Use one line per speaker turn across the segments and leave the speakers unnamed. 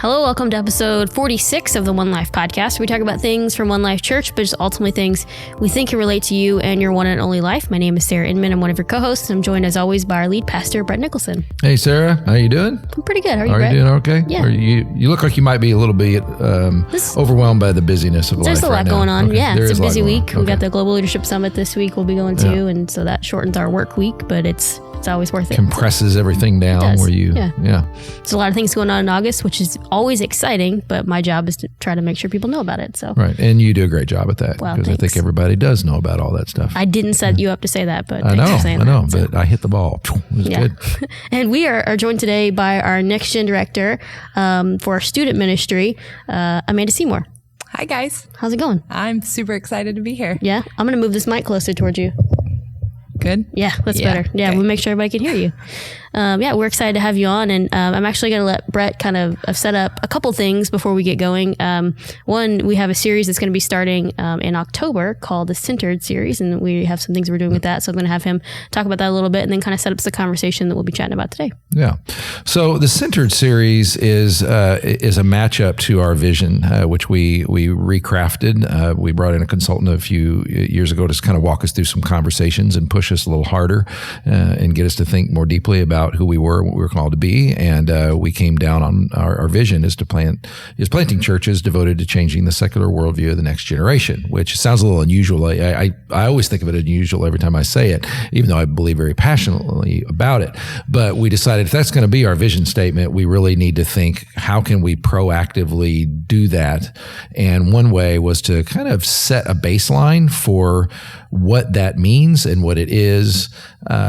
Hello, welcome to episode 46 of the One Life podcast. We talk about things from One Life Church, but just ultimately things we think can relate to you and your one and only life. My name is Sarah Inman. I'm one of your co-hosts. I'm joined as always by our lead pastor, Brett Nicholson.
Hey, Sarah. How you doing?
I'm pretty good. How are you,
Are
Brett?
you doing okay?
Yeah.
You look like you might be a little bit overwhelmed by the busyness of life.
There's a lot
right
going
now.
on.
Okay.
Yeah,
There
it's
is
a busy
lot going
week.
on.
We got
Okay.
the Global Leadership Summit this week we'll be going to, and so that shortens our work week, but it's always worth it.
Compresses everything down
does.
where you,
Yeah. There's a lot of things going on in August, which is always exciting, but my job is to try to make sure people know about it. So
Right. And you do a great job at that
Well,
because I think
thanks.
everybody does know about all that stuff.
I didn't set you up to say that, but
I
thanks for saying
know,
that. So-
but I hit the ball. It was good.
And we are joined today by our Next Gen Director for our student ministry, Amanda Seymore.
Hi, guys.
How's it going?
I'm super excited to be here.
Yeah? I'm going to move this mic closer towards you.
Good?
Yeah, that's
Yeah.
better. Yeah,
Okay.
we'll make sure everybody can hear you. We're excited to have you on, and I'm actually going to let Brett kind of set up a couple things before we get going. One, we have a series that's going to be starting in October called the Centered Series, and we have some things we're doing with that, so I'm going to have him talk about that a little bit and then kind of set up the conversation that we'll be chatting about today.
Yeah. So the Centered Series is a matchup to our vision, which we recrafted. We brought in a consultant a few years ago to kind of walk us through some conversations and push us a little harder and get us to think more deeply about who we were and what we were called to be. And we came down on our vision is planting churches devoted to changing the secular worldview of the next generation, which sounds a little unusual. I always think of it unusual every time I say it, even though I believe very passionately about it. But we decided if that's going to be our vision statement, we really need to think, how can we proactively do that? And one way was to kind of set a baseline for what that means and what it is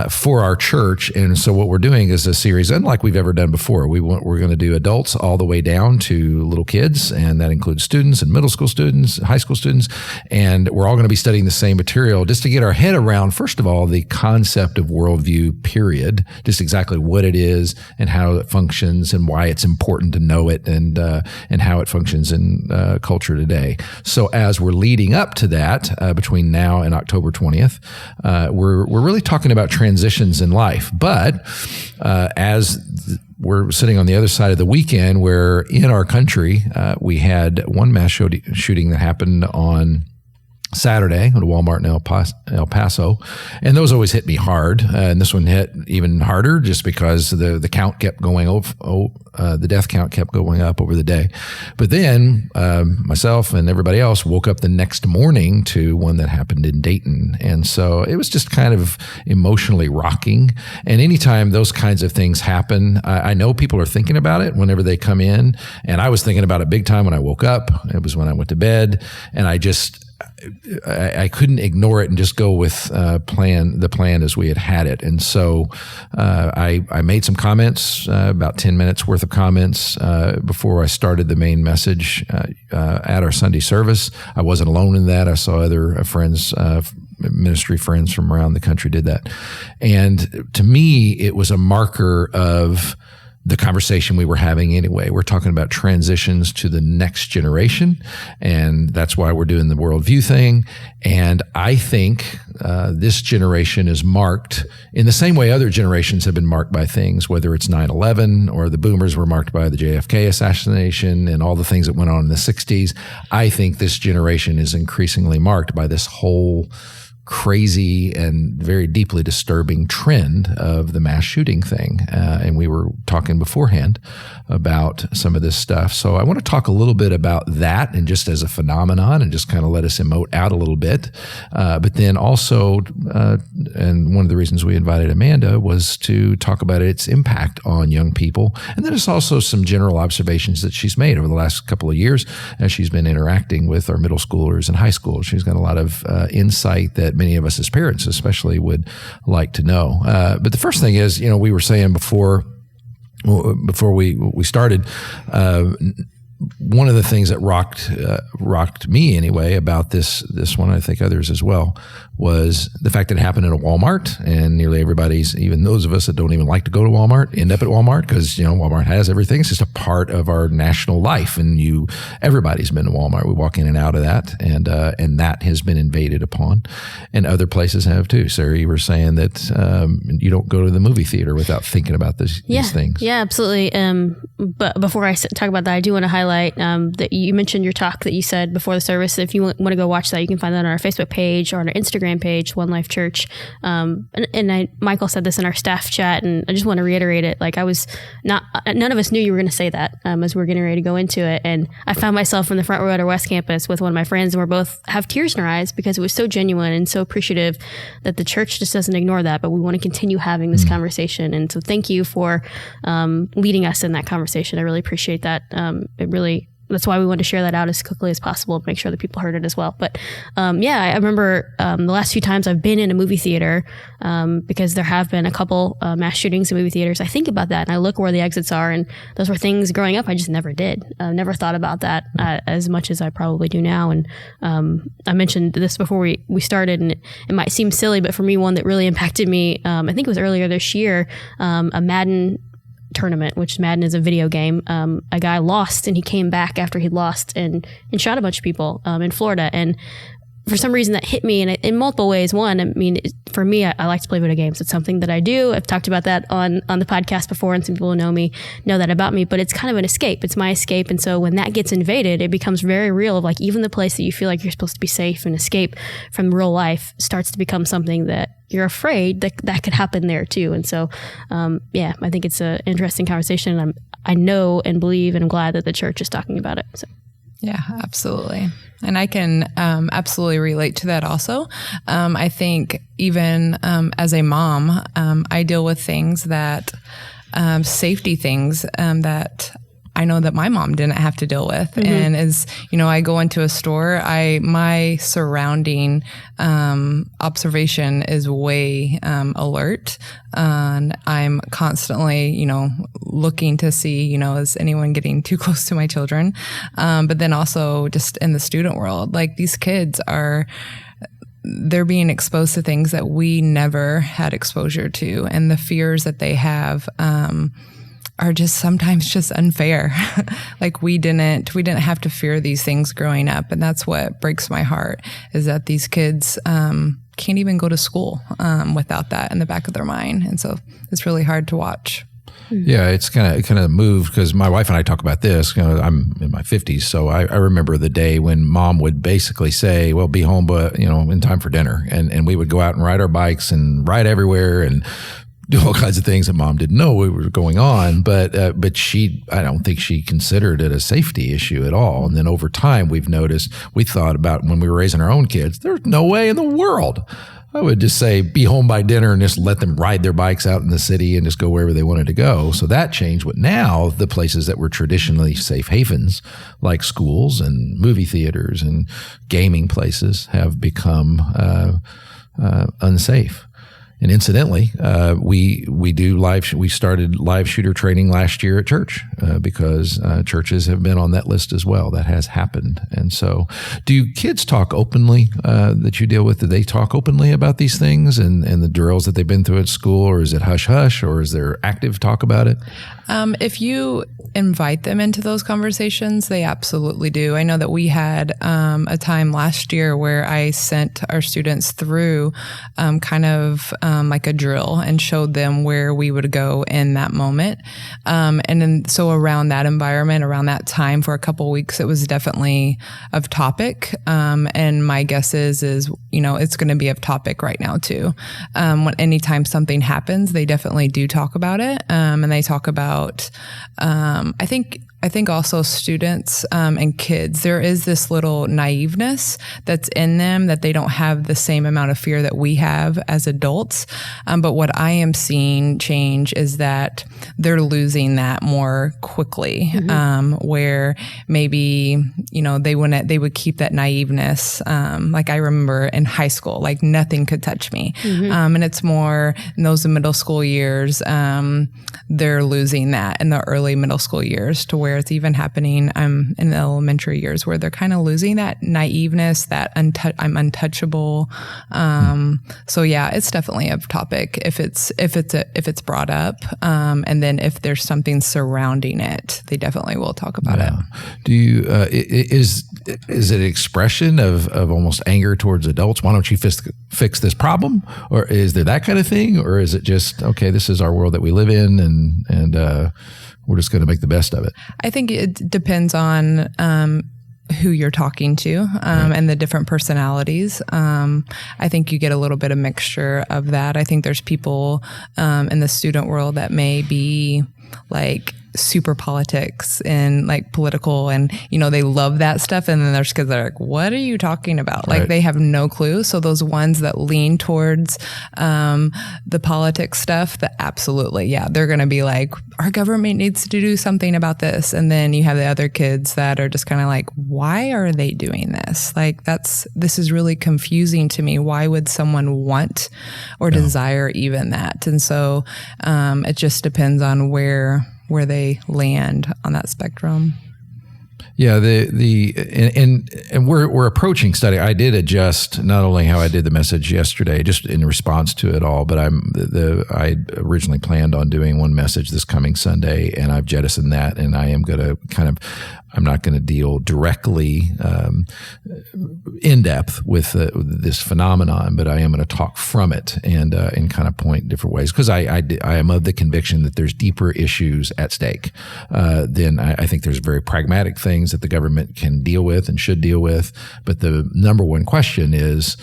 for our church. And so what we're doing is a series unlike we've ever done before. We're going to do adults all the way down to little kids, and that includes students and middle school students, high school students, and we're all going to be studying the same material just to get our head around, first of all, the concept of worldview, period, just exactly what it is and how it functions and why it's important to know it and how it functions in culture today. So as we're leading up to that, between now and October 20th, we're really talking about transitions in life. But we're sitting on the other side of the weekend where in our country, we had one mass shooting that happened on Saturday at a Walmart in El Paso, and those always hit me hard. And this one hit even harder just because the count kept going the death count kept going up over the day. But then myself and everybody else woke up the next morning to one that happened in Dayton, and so it was just kind of emotionally rocking. And anytime those kinds of things happen, I know people are thinking about it whenever they come in, and I was thinking about it big time when I woke up. It was when I went to bed, and I couldn't ignore it and just go with the plan as we had it. And so I made some comments, about 10 minutes worth of comments before I started the main message at our Sunday service. I wasn't alone in that. I saw other friends, ministry friends from around the country did that. And to me, it was a marker of the conversation we were having anyway. We're talking about transitions to the next generation, and that's why we're doing the worldview thing. And I think this generation is marked in the same way other generations have been marked by things, whether it's 9/11 or the boomers were marked by the JFK assassination and all the things that went on in the 60s. I think this generation is increasingly marked by this whole crazy and very deeply disturbing trend of the mass shooting thing. And we were talking beforehand about some of this stuff. So I want to talk a little bit about that and just as a phenomenon and just kind of let us emote out a little bit. But then also, and one of the reasons we invited Amanda was to talk about its impact on young people. And then there's also some general observations that she's made over the last couple of years as she's been interacting with our middle schoolers and high schoolers. She's got a lot of insight that many of us as parents especially would like to know. But the first thing is, we were saying before we started, one of the things that rocked me anyway about this one, I think others as well, was the fact that it happened at a Walmart, and nearly everybody's, even those of us that don't even like to go to Walmart, end up at Walmart because, Walmart has everything. It's just a part of our national life, and everybody's been to Walmart. We walk in and out of that, and that has been invaded upon, and other places have too. Sarah, you were saying that you don't go to the movie theater without thinking about these things.
Yeah, absolutely. But before I talk about that, I do want to highlight that you mentioned your talk that you said before the service. If you want to go watch that, you can find that on our Facebook page or on our Instagram page, One Life Church. Michael said this in our staff chat, and I just want to reiterate it. Like, none of us knew you were going to say that as we were getting ready to go into it. And I found myself in the front row at our West Campus with one of my friends, and we're both have tears in our eyes because it was so genuine and so appreciative that the church just doesn't ignore that, but we want to continue having this conversation. And so thank you for leading us in that conversation. I really appreciate that. That's why we wanted to share that out as quickly as possible to make sure that people heard it as well. But I remember the last few times I've been in a movie theater, because there have been a couple mass shootings in movie theaters. I think about that and I look where the exits are, and those were things growing up I just never did. Never thought about that as much as I probably do now. And I mentioned this before we started, and it might seem silly, but for me, one that really impacted me, I think it was earlier this year, a Madden tournament, which Madden is a video game. A guy lost, and he came back after he'd lost and shot a bunch of people in Florida. And for some reason that hit me in multiple ways. One, for me, I like to play video games. It's something that I do. I've talked about that on the podcast before, and some people who know me know that about me, but it's kind of an escape. It's my escape. And so when that gets invaded, it becomes very real, of like even the place that you feel like you're supposed to be safe and escape from real life starts to become something that you're afraid that could happen there too. And so, I think it's an interesting conversation. And I know and believe and I'm glad that the church is talking about it. So.
Yeah, absolutely. And I can absolutely relate to that also. I think even as a mom, I deal with things that, safety things that I know that my mom didn't have to deal with. Mm-hmm. And as, I go into a store, my surrounding observation is way alert. And I'm constantly, looking to see, is anyone getting too close to my children? But then also just in the student world, like these kids they're being exposed to things that we never had exposure to. And the fears that they have, are just sometimes just unfair. Like we didn't have to fear these things growing up. And that's what breaks my heart, is that these kids, can't even go to school, without that in the back of their mind. And so it's really hard to watch.
Yeah, it's kind of moved because my wife and I talk about this. I'm in my 50s, so I remember the day when Mom would basically say, "Well, be home, but in time for dinner," and we would go out and ride our bikes and ride everywhere and do all kinds of things that Mom didn't know were going on, but I don't think she considered it a safety issue at all. And then over time, we thought about when we were raising our own kids, there's no way in the world I would just say, be home by dinner and just let them ride their bikes out in the city and just go wherever they wanted to go. So that changed. But now the places that were traditionally safe havens, like schools and movie theaters and gaming places, have become unsafe. And incidentally, we started live shooter training last year at church because churches have been on that list as well. That has happened. And so do kids talk openly that you deal with? Do they talk openly about these things and the drills that they've been through at school, or is it hush-hush, or is there active talk about it?
If you invite them into those conversations, they absolutely do. I know that we had a time last year where I sent our students through like a drill and showed them where we would go in that moment. And then so around that environment, around that time for a couple of weeks, it was definitely of topic. And my guess is it's going to be of topic right now too. Anytime something happens, they definitely do talk about it. And they talk about, I think also students and kids, there is this little naiveness that's in them that they don't have the same amount of fear that we have as adults. But what I am seeing change is that they're losing that more quickly, where maybe, they would keep that naiveness. Like I remember in high school, like nothing could touch me. And it's more in those middle school years, they're losing that in the early middle school years to where where it's even happening in the elementary years, where they're kind of losing that naiveness, that I'm untouchable. So yeah, it's definitely a topic if it's brought up, and then if there's something surrounding it, they definitely will talk about it.
Do you is it an expression of almost anger towards adults? Why don't you fix this problem? Or is there that kind of thing? Or is it just, okay, this is our world that we live in, and we're just going to make the best of it?
I think it depends on who you're talking to, and the different personalities. I think you get a little bit of mixture of that. I think there's people in the student world that may be like super politics and like political, and they love that stuff, and then there's kids that are like, what are you talking about? Like they have no clue. So those ones that lean towards the politics stuff, that absolutely, they're going to be like, our government needs to do something about this. And then you have the other kids that are just kind of like, why are they doing this? Like this is really confusing to me. Why would someone want or desire even that? And so it just depends on where they land on that spectrum.
Yeah, and we're approaching study. I did adjust not only how I did the message yesterday, just in response to it all, but I originally planned on doing one message this coming Sunday, and I've jettisoned that, and I am going to I'm not going to deal directly in depth with this phenomenon, but I am going to talk from it and kind of point different ways, because I am of the conviction that there's deeper issues at stake. Then I think there's very pragmatic things that the government can deal with and should deal with, but the number one question is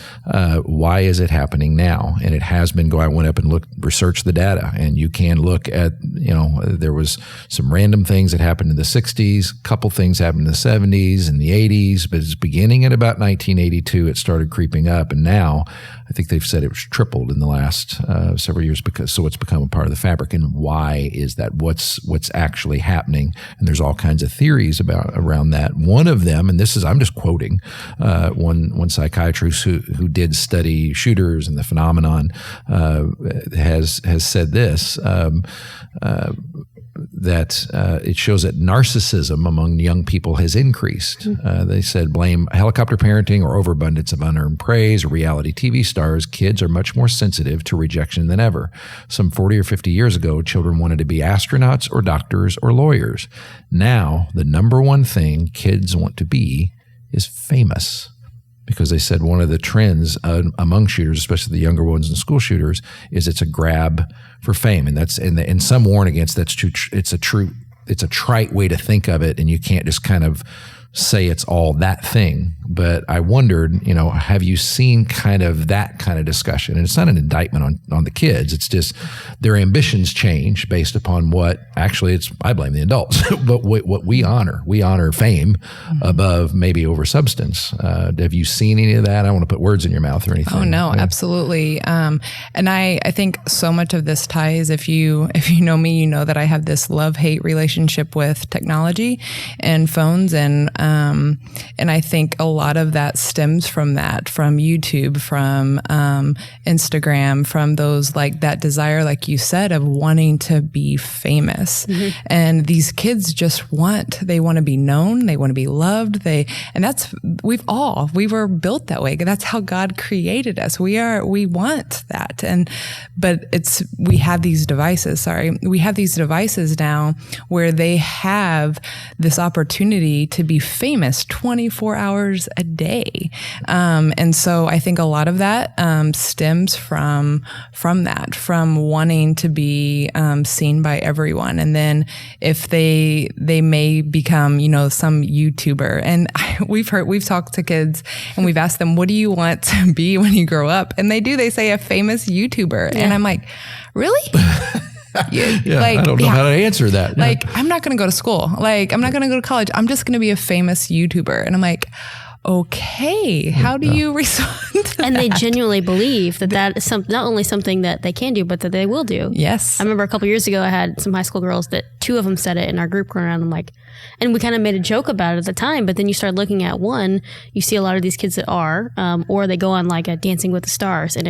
why is it happening now? And it has been going. I went up and researched the data, and you can look at there was some random things that happened in the 60s, couple things happened in the 70s and the 80s, but it's beginning at about 1982. It started creeping up, and now I think they've said it was tripled in the last several years, so it's become a part of the fabric. And why is that? What's actually happening? And there's all kinds of theories around that. One of them, and I'm just quoting one psychiatrist who did study shooters and the phenomenon, has said this. That it shows that narcissism among young people has increased. They said blame helicopter parenting or overabundance of unearned praise or reality TV stars. Kids are much more sensitive to rejection than ever. Some 40 or 50 years ago, children wanted to be astronauts or doctors or lawyers. Now, the number one thing kids want to be is famous. Because they said one of the trends among shooters, especially the younger ones and school shooters, is it's a grab for fame, and some warn against that's true. It's a trite way to think of it, and you can't just kind of say it's all that thing. But I wondered, have you seen that kind of discussion? And it's not an indictment on the kids. It's just their ambitions change based upon what actually I blame the adults, but what we honor fame above maybe over substance. Have you seen any of that? I don't want to put words in your mouth or anything.
Oh no, absolutely. And I think so much of this ties, if you know me, you know that I have this love-hate relationship with technology and phones, and I think a lot of that stems from YouTube, from Instagram, from those, like that desire, like you said, of wanting to be famous. Mm-hmm. And these kids they want to be known, they want to be loved. We were built that way. That's how God created us. We want that. But we have these devices now where they have this opportunity to be famous 24 hours a day. And so I think a lot of that stems from wanting to be seen by everyone. And then if they may become, some YouTuber, and we've talked to kids and we've asked them, what do you want to be when you grow up? And they say a famous YouTuber. Yeah. And I'm like, really?
I don't know how to answer that.
Like, I'm not going to go to school. Like, I'm not going to go to college. I'm just going to be a famous YouTuber. And I'm like, okay, how do you respond to that?
And they genuinely believe that is not only something that they can do, but that they will do.
Yes.
I remember a couple years ago, I had some high school girls that 2 of them said it in our group going around. I'm like, And we kind of made a joke about it at the time, but then you start looking at one, you see a lot of these kids that are, or they go on like a Dancing with the Stars, and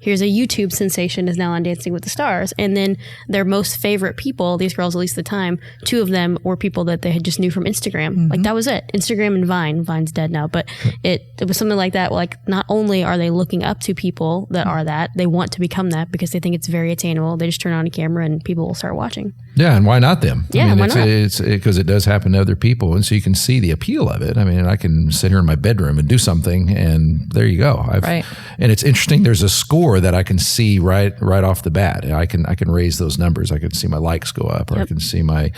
here's a YouTube sensation is now on Dancing with the Stars. And then their most favorite people, these girls, at least at the time, 2 of them were people that they had just knew from Instagram. Like that was it. Instagram and Vine. Vine's dead now, but it was something like that. Like not only are they looking up to people that are that, they want to become that because they think it's very attainable. They just turn on a camera and people will start watching.
Yeah, and why not them?
Yeah,
I mean,
why not?
It's because it does happen to other people, and so you can see the appeal of it. I mean, I can sit here in my bedroom and do something, and there you go.
Right.
And it's interesting. There's a score that I can see right off the bat. I can raise those numbers. I can see my likes go up, or I can see my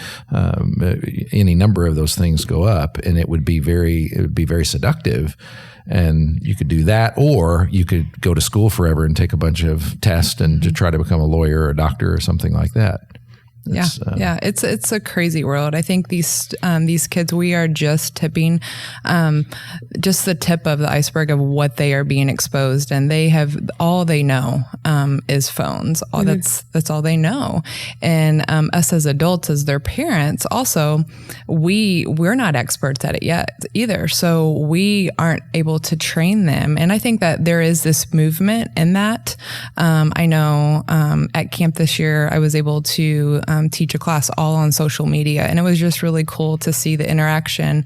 any number of those things go up, and it would be very seductive. And you could do that, or you could go to school forever and take a bunch of tests and to try to become a lawyer or a doctor or something like that.
It's a crazy world. I think these kids, we are just tipping, just the tip of the iceberg of what they are being exposed, and they have all they know is phones. That's all they know. And us as adults, as their parents, also we're not experts at it yet either. So we aren't able to train them. And I think that there is this movement in that. I know at camp this year, I was able to teach a class all on social media. And it was just really cool to see the interaction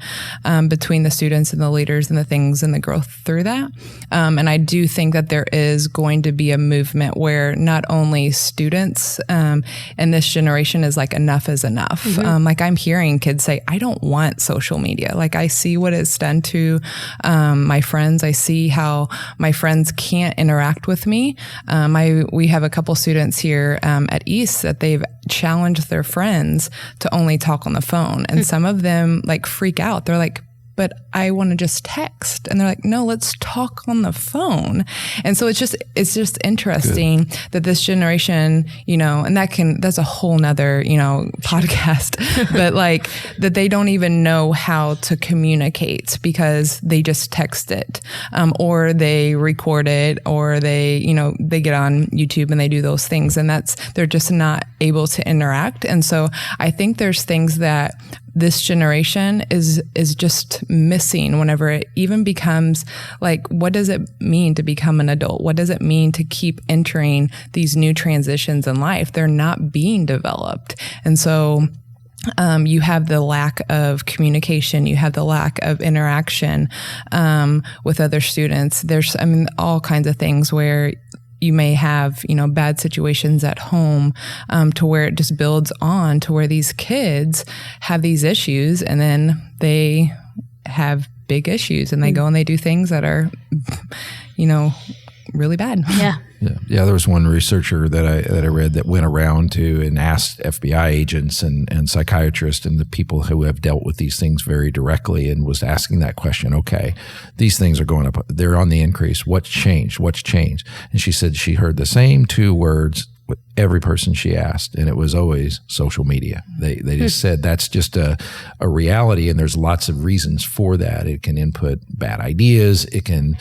between the students and the leaders and the things and the growth through that. And I do think that there is going to be a movement where not only students in this generation is like enough is enough. Like I'm hearing kids say, I don't want social media. Like I see what it's done to my friends. I see how my friends can't interact with me. We have a couple students here at East that they've challenged their friends to only talk on the phone. And some of them like freak out. They're like, but I want to just text. And they're like, no, let's talk on the phone. And so it's just interesting that this generation, and that's a whole nother, podcast, but like that they don't even know how to communicate because they just text it, or they record it, or they get on YouTube and they do those things, and they're just not able to interact. And so I think there's things that this generation is just missing whenever it even becomes like, what does it mean to become an adult? What does it mean to keep entering these new transitions in life? They're not being developed. And so you have the lack of communication, you have the lack of interaction with other students. There's, all kinds of things where you may have, bad situations at home, to where it just builds on to where these kids have these issues, and then they have big issues and they go and they do things that are, really bad.
Yeah.
Yeah. There was one researcher that I read that went around to and asked FBI agents and psychiatrists and the people who have dealt with these things very directly, and was asking that question. Okay, these things are going up. They're on the increase. What's changed? What's changed? And she said she heard the same 2 words with every person she asked, and it was always social media. They just said that's just a reality, and there's lots of reasons for that. It can input bad ideas. It can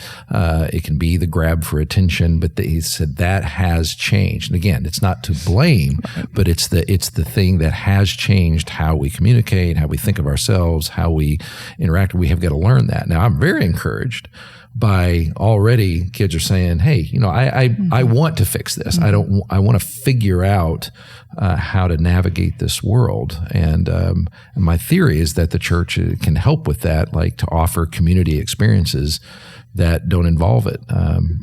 be the grab for attention. But he said that has changed. And again, it's not to blame, but it's the thing that has changed how we communicate, how we think of ourselves, how we interact. We have got to learn that. Now, I'm very encouraged by already kids are saying, hey, I want to fix this. I want to figure out how to navigate this world. And my theory is that the church can help with that, like to offer community experiences that don't involve it.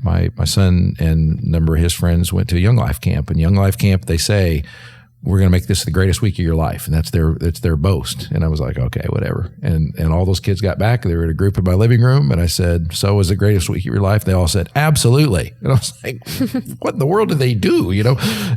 My son and a number of his friends went to Young Life Camp, and Young Life Camp, they say, we're going to make this the greatest week of your life. And that's their boast. And I was like, okay, whatever. And all those kids got back. They were in a group in my living room. And I said, so was the greatest week of your life? They all said, absolutely. And I was like, what in the world did they do?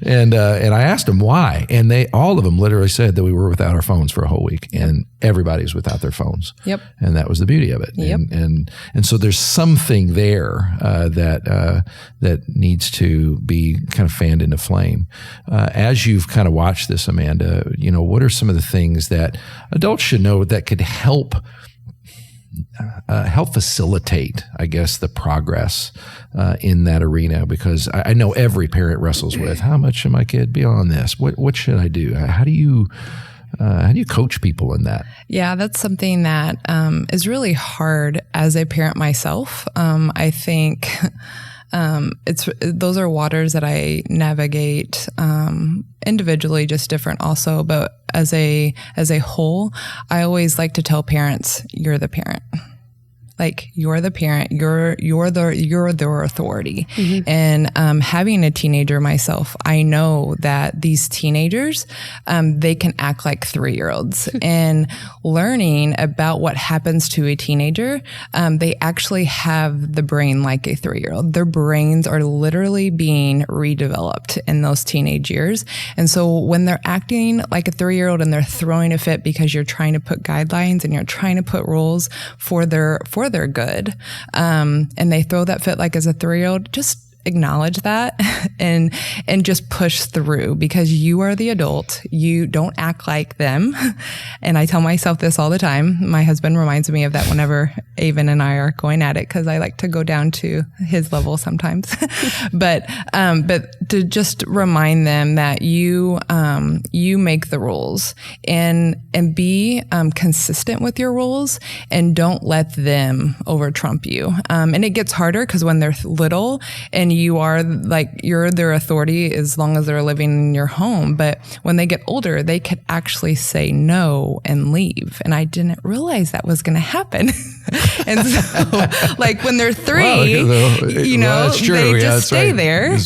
And I asked them why. And all of them literally said that we were without our phones for a whole week. And everybody's without their phones.
Yep. And
that was the beauty of it.
Yep.
And so there's something there that needs to be kind of fanned into flame. As you've kind of watch this, Amanda, what are some of the things that adults should know that could help facilitate, I guess, the progress in that arena? Because I know every parent wrestles with, how much should my kid be on this? What should I do? How do you how do you coach people in that?
Yeah, that's something that is really hard as a parent myself. I think those are waters that I navigate individually, just different also. But as a whole, I always like to tell parents, you're the parent. Like, you're the parent, you're their authority. Mm-hmm. And having a teenager myself, I know that these teenagers, they can act like 3-year-olds. And learning about what happens to a teenager, they actually have the brain like a 3-year-old. Their brains are literally being redeveloped in those teenage years. And so when they're acting like a 3-year-old and they're throwing a fit because you're trying to put guidelines and you're trying to put rules for their good, and they throw that fit like as a 3-year-old, just acknowledge that and just push through, because you are the adult. You don't act like them. And I tell myself this all the time. My husband reminds me of that whenever Avon and I are going at it, because I like to go down to his level sometimes. but to just remind them that you make the rules, and be consistent with your rules, and don't let them over trump you. And it gets harder because when they're little and you're their authority as long as they're living in your home. But when they get older, they could actually say no and leave. And I didn't realize that was going to happen. And so, like, when they're 3, they just stay there.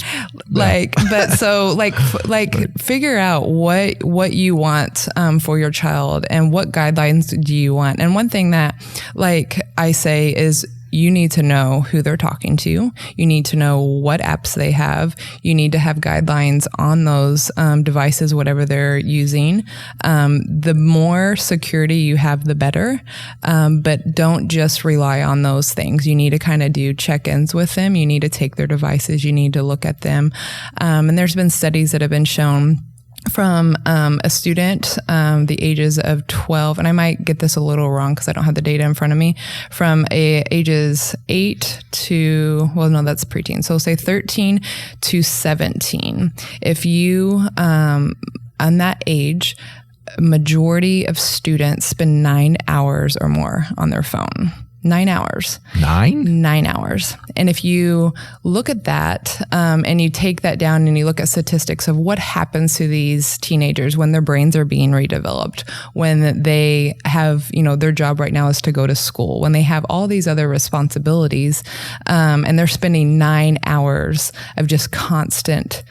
Figure out what you want for your child, and what guidelines do you want. And one thing that, like I say, is you need to know who they're talking to. You need to know what apps they have. You need to have guidelines on those devices, whatever they're using. The more security you have, the better. But don't just rely on those things. You need to kind of do check-ins with them. You need to take their devices. You need to look at them. And there's been studies that have been shown from a student, the ages of 12, and I might get this a little wrong because I don't have the data in front of me, from ages 8 to, that's preteen. So say 13 to 17. If you, on that age, majority of students spend 9 hours or more on their phone. 9 hours. 9 hours. And if you look at that, and you take that down and you look at statistics of what happens to these teenagers when their brains are being redeveloped, when they have, their job right now is to go to school, when they have all these other responsibilities, and they're spending 9 hours of just constant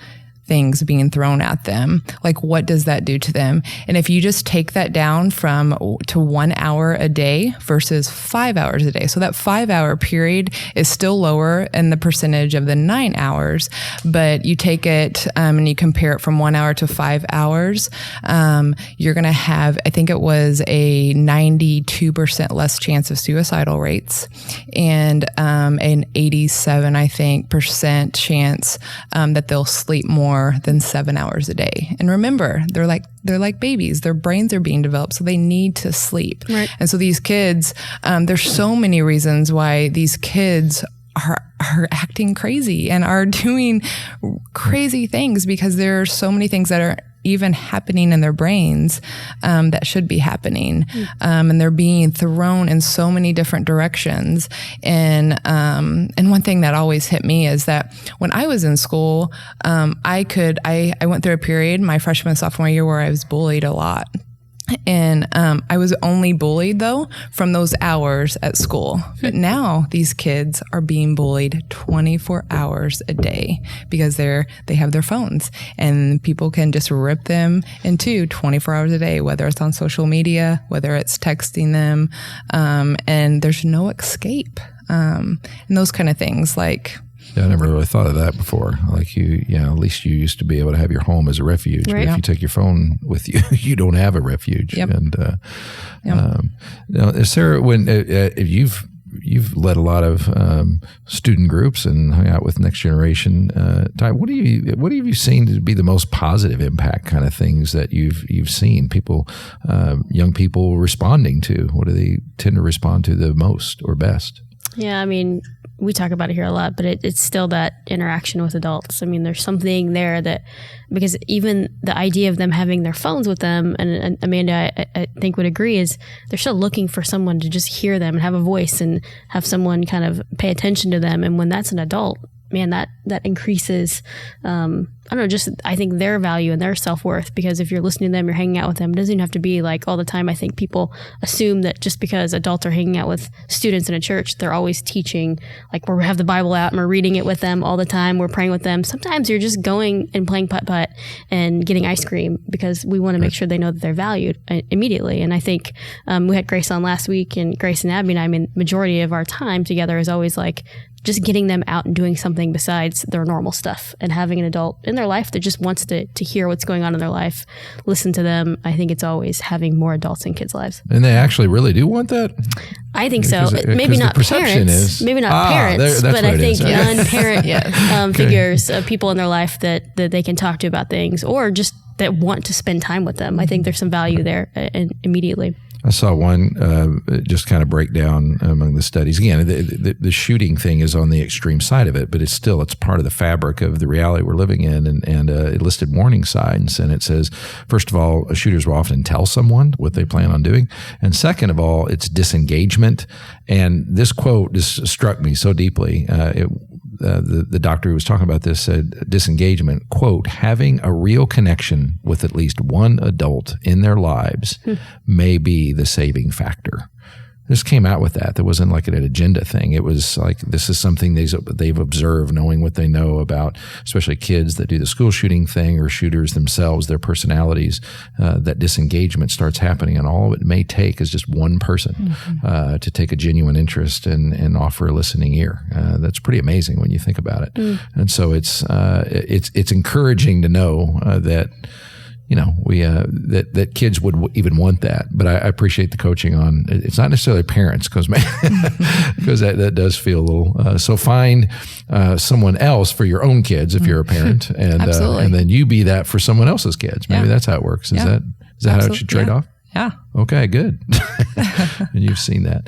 things being thrown at them, like, what does that do to them? And if you just take that down to 1 hour a day versus 5 hours a day, so that 5-hour period is still lower in the percentage of the 9 hours, but you take it and you compare it from 1 hour to 5 hours, you're going to have, I think it was a 92% less chance of suicidal rates, and an 87, I think, percent chance that they'll sleep more than 7 hours a day. And remember, they're like babies. Their brains are being developed, so they need to sleep. Right. And so these kids, there's so many reasons why these kids are acting crazy and are doing crazy things, because there are so many things that are even happening in their brains that should be happening. And they're being thrown in so many different directions. And one thing that always hit me is that when I was in school, I went through a period, my freshman and sophomore year, where I was bullied a lot. And I was only bullied, though, from those hours at school. But now these kids are being bullied 24 hours a day because they have their phones, and people can just rip them in two 24 hours a day, whether it's on social media, whether it's texting them, and there's no escape. And those kind of things, like...
Yeah, I never really thought of that before. Like at least you used to be able to have your home as a refuge. Right. But if you take your phone with you, you don't have a refuge. Yep. And now, Sarah, when you've led a lot of student groups and hung out with Next Generation time, what have you seen to be the most positive impact kind of things that you've seen people, young people responding to? What do they tend to respond to the most or best?
Yeah, I mean, we talk about it here a lot, but it's still that interaction with adults. I mean, there's something there that, because even the idea of them having their phones with them, and Amanda, I think would agree, is they're still looking for someone to just hear them and have a voice and have someone kind of pay attention to them. And when that's an adult, man, that increases, I don't know, just I think their value and their self-worth, because if you're listening to them, you're hanging out with them, it doesn't even have to be like all the time. I think people assume that just because adults are hanging out with students in a church, they're always teaching, like we have the Bible out and we're reading it with them all the time, we're praying with them. Sometimes you're just going and playing putt-putt and getting ice cream because we want to make sure they know that they're valued immediately. And I think we had Grace on last week, and Grace and Abby and I mean, majority of our time together is always like just getting them out and doing something besides their normal stuff, and having an adult in their life that just wants to hear what's going on in their life, listen to them. I think it's always having more adults in kids' lives.
And they actually really do want that?
I think so. Maybe not parents. Maybe not parents, but I think unparent figures, people in their life that they can talk to about things, or just that want to spend time with them. I think there's some value there immediately.
I saw one just kind of break down among the studies. Again, the shooting thing is on the extreme side of it, but it's part of the fabric of the reality we're living in. And it listed warning signs, and it says, first of all, shooters will often tell someone what they plan on doing. And second of all, it's disengagement. And this quote just struck me so deeply. The doctor who was talking about this said, disengagement, quote, having a real connection with at least one adult in their lives may be the saving factor. This came out with that. There wasn't like an agenda thing. It was like, this is something they've observed, knowing what they know about, especially kids that do the school shooting thing, or shooters themselves, their personalities, that disengagement starts happening. And all it may take is just one person to take a genuine interest and offer a listening ear. That's pretty amazing when you think about it. And so it's encouraging to know that, you know, that kids would even want that. But I appreciate the coaching on, it's not necessarily parents, because that does feel a little, so find someone else for your own kids if you're a parent, and then you be that for someone else's kids. Maybe that's how it works. Is that how it should trade off?
Yeah.
Okay, good. And you've seen that.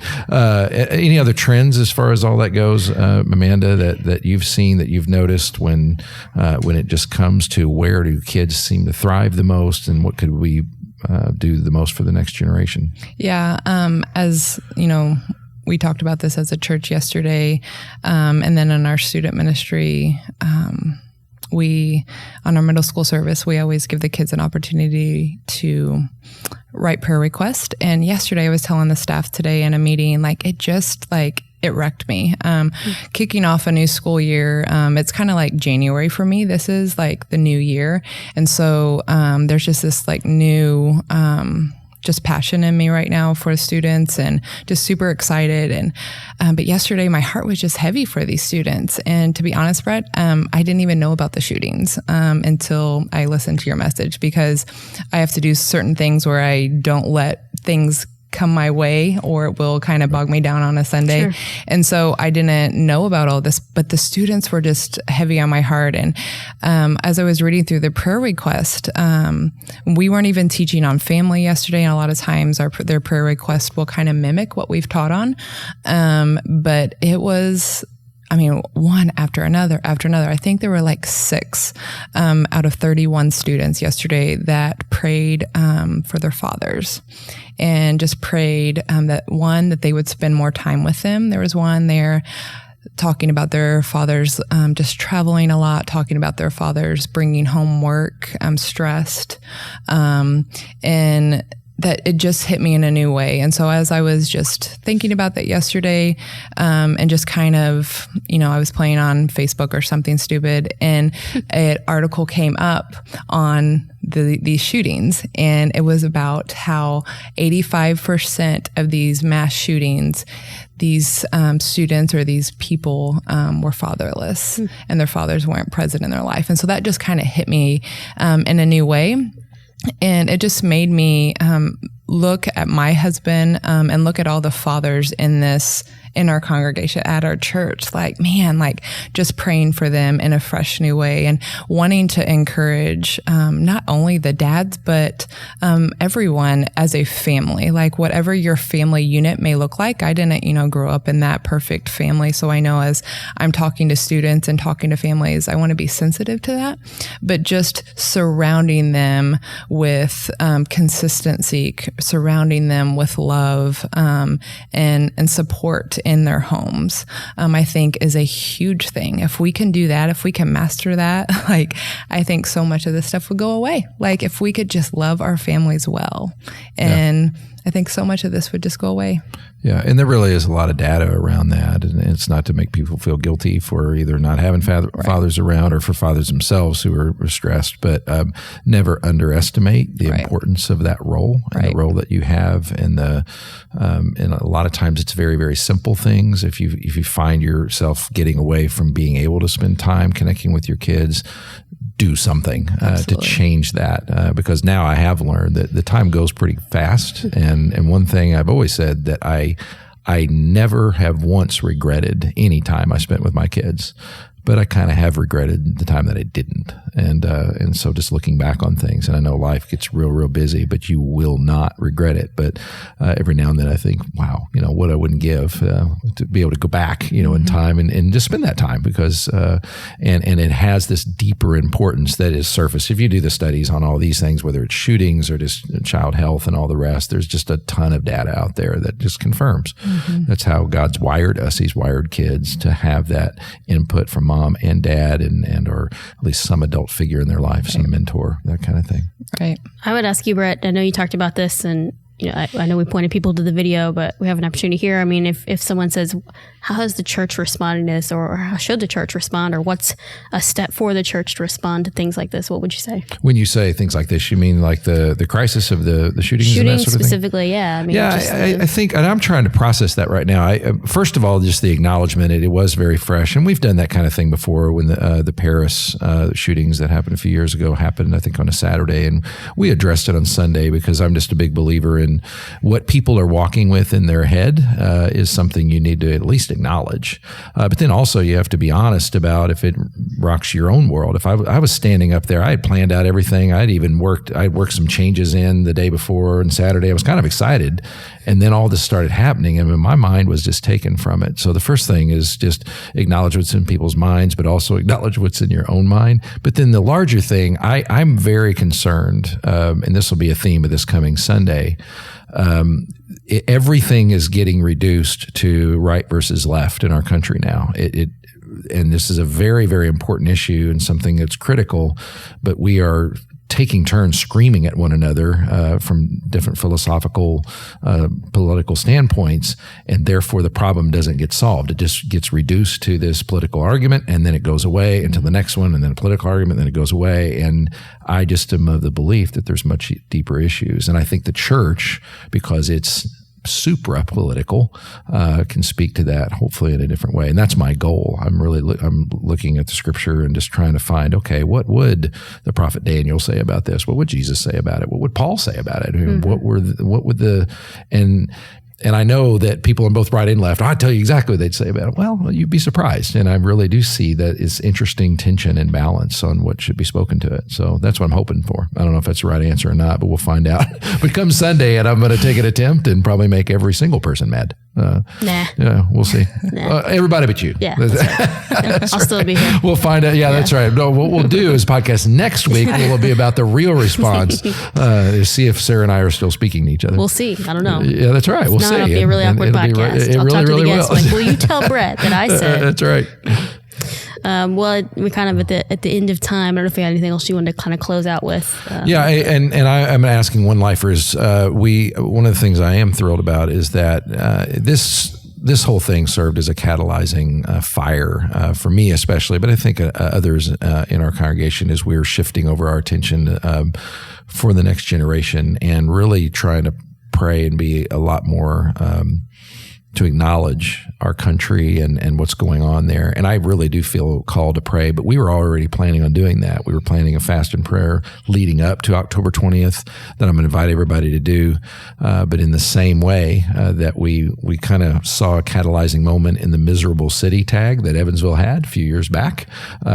Any other trends as far as all that goes, Amanda, that you've seen, that you've noticed when it just comes to where do kids seem to thrive the most, and what could we do the most for the next generation?
Yeah. As you know, we talked about this as a church yesterday, and then in our student ministry, on our middle school service, we always give the kids an opportunity to write prayer requests. And yesterday I was telling the staff today in a meeting, it wrecked me. Kicking off a new school year, it's kind of like January for me. This is like the new year. And so there's just this like new just passion in me right now for the students, and just super excited. And but yesterday my heart was just heavy for these students. And to be honest, Brett, I didn't even know about the shootings until I listened to your message, because I have to do certain things where I don't let things come my way, or it will kind of bog me down on a Sunday. Sure. And so I didn't know about all this, but the students were just heavy on my heart. And as I was reading through the prayer request, we weren't even teaching on family yesterday. And a lot of times their prayer request will kind of mimic what we've taught on. But it was, one after another. I think there were like 6 out of 31 students yesterday that prayed for their fathers, and just prayed that they would spend more time with them. There was one there talking about their fathers just traveling a lot, talking about their fathers bringing home work, stressed, and that it just hit me in a new way. And so as I was just thinking about that yesterday, and just kind of, I was playing on Facebook or something stupid, and an article came up on these shootings, and it was about how 85% of these mass shootings, these students or these people were fatherless, and their fathers weren't present in their life. And so that just kind of hit me in a new way. And it just made me look at my husband and look at all the fathers in this in our congregation, at our church, like, man, like just praying for them in a fresh new way and wanting to encourage not only the dads, but everyone as a family, like whatever your family unit may look like. I didn't, grow up in that perfect family. So I know as I'm talking to students and talking to families, I want to be sensitive to that, but just surrounding them with consistency, surrounding them with love and support in their homes, I think is a huge thing. If we can do that, if we can master that, like I think so much of this stuff would go away. Like if we could just love our families well, and I think so much of this would just go away.
Yeah, and there really is a lot of data around that, and it's not to make people feel guilty for either not having fathers around or for fathers themselves who are stressed, but never underestimate the importance of that role and the role that you have. And and a lot of times it's very, very simple things. If you find yourself getting away from being able to spend time connecting with your kids, do something to change that, because now I have learned that the time goes pretty fast. And one thing I've always said that I never have once regretted any time I spent with my kids, but I kind of have regretted the time that I didn't. And so just looking back on things, and I know life gets real, real busy, but you will not regret it. But every now and then I think, wow, what I wouldn't give to be able to go back, in time and just spend that time, because and it has this deeper importance that is surfaced. If you do the studies on all these things, whether it's shootings or just child health and all the rest, there's just a ton of data out there that just confirms that's how God's wired us. He's wired kids to have that input from mom and dad and or at least some adult figure in their life, some mentor, that kind of thing.
Right.
I would ask you, Brett, I know you talked about this, and I know we pointed people to the video, but we have an opportunity here. I mean, if someone says, how has the church responded to this, or how should the church respond, or what's a step for the church to respond to things like this, what would you say? When you say things like this, you mean like the crisis of the shootings and that sort of specifically, thing? Yeah. I mean, I think, and I'm trying to process that right now. First of all, just the acknowledgement, it was very fresh, and we've done that kind of thing before when the Paris shootings that happened a few years ago happened, I think, on a Saturday, and we addressed it on Sunday because I'm just a big believer in what people are walking with in their head is something you need to at least acknowledge. But then also you have to be honest about if it rocks your own world. If I was standing up there, I had planned out everything. I'd worked some changes in the day before, and Saturday I was kind of excited. And then all this started happening, and my mind was just taken from it. So the first thing is just acknowledge what's in people's minds, but also acknowledge what's in your own mind. But then the larger thing, I'm very concerned, and this will be a theme of this coming Sunday. Everything is getting reduced to right versus left in our country now. And this is a very, very important issue and something that's critical, but we are taking turns screaming at one another from different philosophical, political standpoints, and therefore the problem doesn't get solved. It just gets reduced to this political argument, and then it goes away until the next one, and then a political argument, and then it goes away. And I just am of the belief that there's much deeper issues. And I think the church, because it's supra-political, can speak to that hopefully in a different way. And that's my goal. I'm looking at the scripture and just trying to find, okay, what would the prophet Daniel say about this? What would Jesus say about it? What would Paul say about it? And I know that people on both right and left, I'll tell you exactly what they'd say about it. Well, you'd be surprised. And I really do see that it's interesting tension and balance on what should be spoken to it. So that's what I'm hoping for. I don't know if that's the right answer or not, but we'll find out. But come Sunday, and I'm going to take an attempt and probably make every single person mad. Nah. Yeah, we'll see. Nah. Everybody but you. Yeah. I'll still be here. We'll find out. Yeah, that's right. No, what we'll do is podcast next week will be about the real response to see if Sarah and I are still speaking to each other. We'll see. I don't know. Yeah, that's right. We'll see. It'll be a really awkward podcast. I'll talk to the guests. Like, will you tell Brett that I said? That's right. Well, we're kind of at the end of time. I don't know if you had anything else you wanted to kind of close out with. I'm asking One Lifers. One of the things I am thrilled about is that this whole thing served as a catalyzing fire for me especially, but I think others in our congregation as we're shifting over our attention for the next generation and really trying to pray and be a lot more
to acknowledge our country and what's going on there. And I really do feel called to pray, but we were already planning on doing that. We were planning a fast and prayer leading up to October 20th that I'm going to invite everybody to do. But in the same way that we kind of saw a catalyzing moment in the miserable city tag that Evansville had a few years back,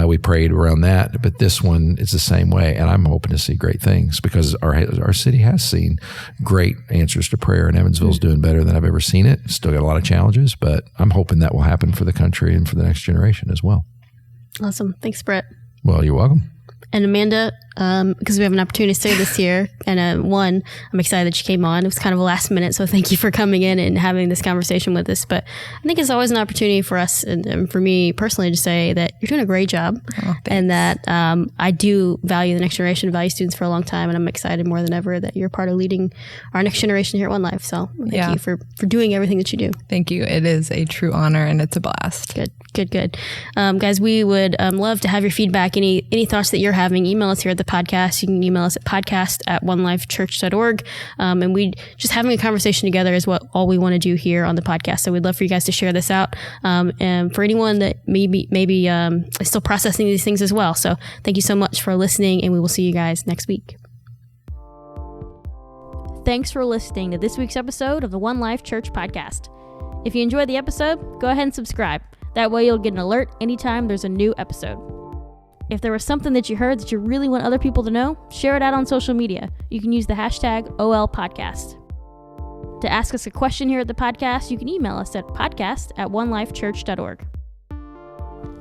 we prayed around that. But this one is the same way. And I'm hoping to see great things because our city has seen great answers to prayer, and Evansville's doing better than I've ever seen it. Still got a lot of challenges, but I'm hoping that will happen for the country and for the next generation as well.
Awesome. Thanks, Brett.
Well, you're welcome.
And Amanda, because we have an opportunity to say this here, and I'm excited that you came on. It was kind of a last minute, so thank you for coming in and having this conversation with us. But I think it's always an opportunity for us and for me personally to say that you're doing a great job, and that I do value the next generation, value students for a long time, and I'm excited more than ever that you're part of leading our next generation here at One Life. So thank you for doing everything that you do.
Thank you. It is a true honor, and it's a blast.
Good. Guys, we would love to have your feedback. Any thoughts that you're having, email us here at the podcast. You can email us at podcast@onelifechurch.org. And we just having a conversation together is all we want to do here on the podcast. So we'd love for you guys to share this out. And for anyone that maybe is still processing these things as well. So thank you so much for listening, and we will see you guys next week. Thanks for listening to this week's episode of the One Life Church podcast. If you enjoyed the episode, go ahead and subscribe. That way you'll get an alert anytime there's a new episode. If there was something that you heard that you really want other people to know, share it out on social media. You can use the hashtag #OLPodcast. To ask us a question here at the podcast, you can email us at podcast@onelifechurch.org.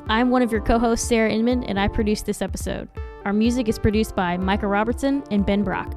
I'm one of your co-hosts, Sarah Inman, and I produced this episode. Our music is produced by Micah Robertson and Ben Brock.